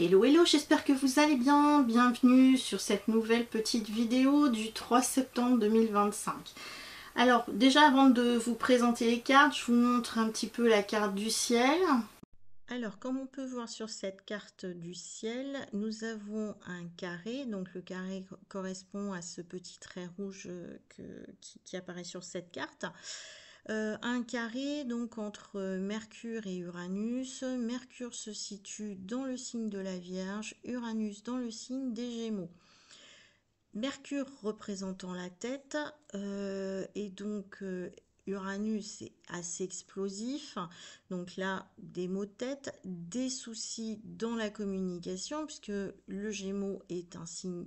Hello hello, j'espère que vous allez bien. Bienvenue sur cette nouvelle petite vidéo du 3 septembre 2025. Alors déjà avant de vous présenter les cartes, je vous montre un petit peu la carte du ciel. Alors comme on peut voir sur cette carte du ciel, nous avons un carré. Donc le carré correspond à ce petit trait rouge qui apparaît sur cette carte. Un carré donc entre Mercure et Uranus. Mercure se situe dans le signe de la Vierge, Uranus dans le signe des Gémeaux. Mercure représentant la tête et donc Uranus est assez explosif, donc là des maux de tête, des soucis dans la communication puisque le Gémeaux est un signe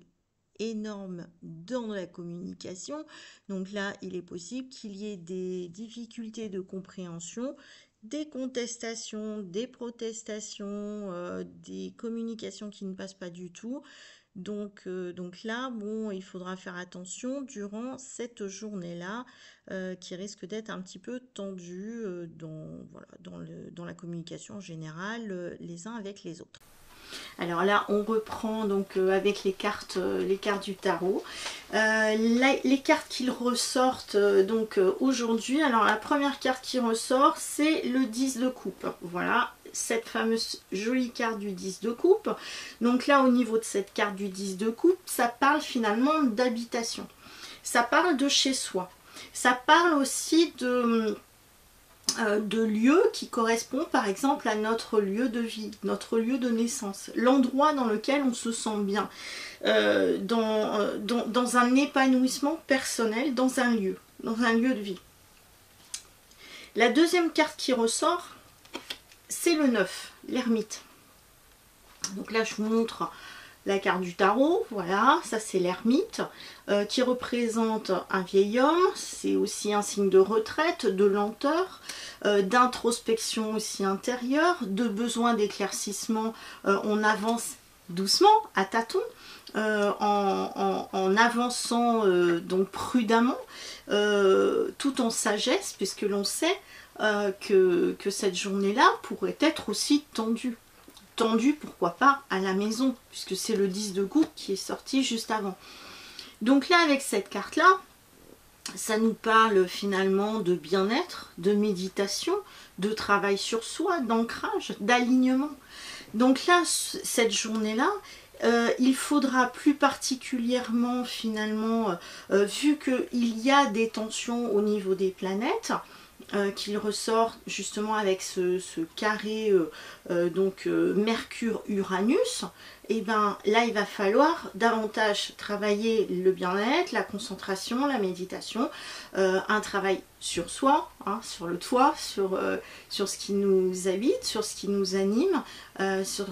énorme dans la communication, donc là il est possible qu'il y ait des difficultés de compréhension, des contestations, des protestations, des communications qui ne passent pas du tout. Donc là, bon, il faudra faire attention durant cette journée-là qui risque d'être un petit peu tendue dans la communication en général les uns avec les autres. Alors là, on reprend donc avec les cartes du tarot. Les cartes qui ressortent donc aujourd'hui. Alors la première carte qui ressort, c'est le 10 de coupe. Voilà, cette fameuse jolie carte du 10 de coupe. Donc là, au niveau de cette carte du 10 de coupe, ça parle finalement d'habitation. Ça parle de chez soi. Ça parle aussi de lieux qui correspond par exemple à notre lieu de vie, notre lieu de naissance, l'endroit dans lequel on se sent bien, dans un épanouissement personnel, dans un lieu de vie. La deuxième carte qui ressort, c'est le 9, l'ermite. Donc là je vous montre la carte du tarot, voilà, ça c'est l'ermite qui représente un vieil homme, c'est aussi un signe de retraite, de lenteur, d'introspection aussi intérieure, de besoin d'éclaircissement. On avance doucement, à tâtons, en avançant donc prudemment, tout en sagesse, puisque l'on sait que cette journée-là pourrait être aussi tendue. Tendue, pourquoi pas, à la maison, puisque c'est le 10 de coupe qui est sorti juste avant. Donc là, avec cette carte-là, ça nous parle finalement de bien-être, de méditation, de travail sur soi, d'ancrage, d'alignement. Donc là, cette journée-là, il faudra plus particulièrement finalement, vu qu'il y a des tensions au niveau des planètes, qu'il ressort justement avec ce carré Mercure-Uranus, et bien là il va falloir davantage travailler le bien-être, la concentration, la méditation, un travail sur soi, hein, sur le toit, sur ce qui nous habite, sur ce qui nous anime, sur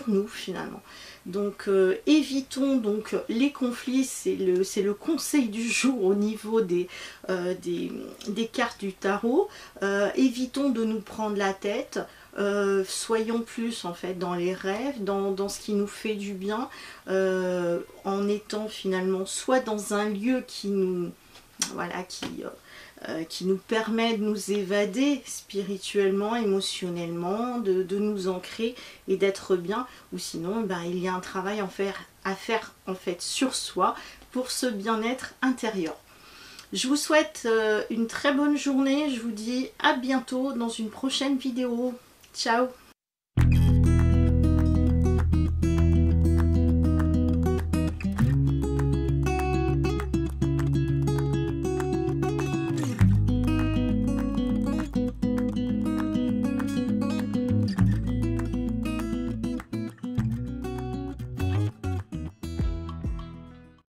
nous finalement. Donc évitons donc les conflits, c'est le conseil du jour au niveau des cartes du tarot. Évitons de nous prendre la tête, soyons plus en fait dans les rêves, dans ce qui nous fait du bien, en étant finalement soit dans un lieu qui nous permet de nous évader spirituellement, émotionnellement, de nous ancrer et d'être bien, ou sinon il y a un travail à faire en fait sur soi pour ce bien-être intérieur. Je vous souhaite une très bonne journée, je vous dis à bientôt dans une prochaine vidéo. Ciao!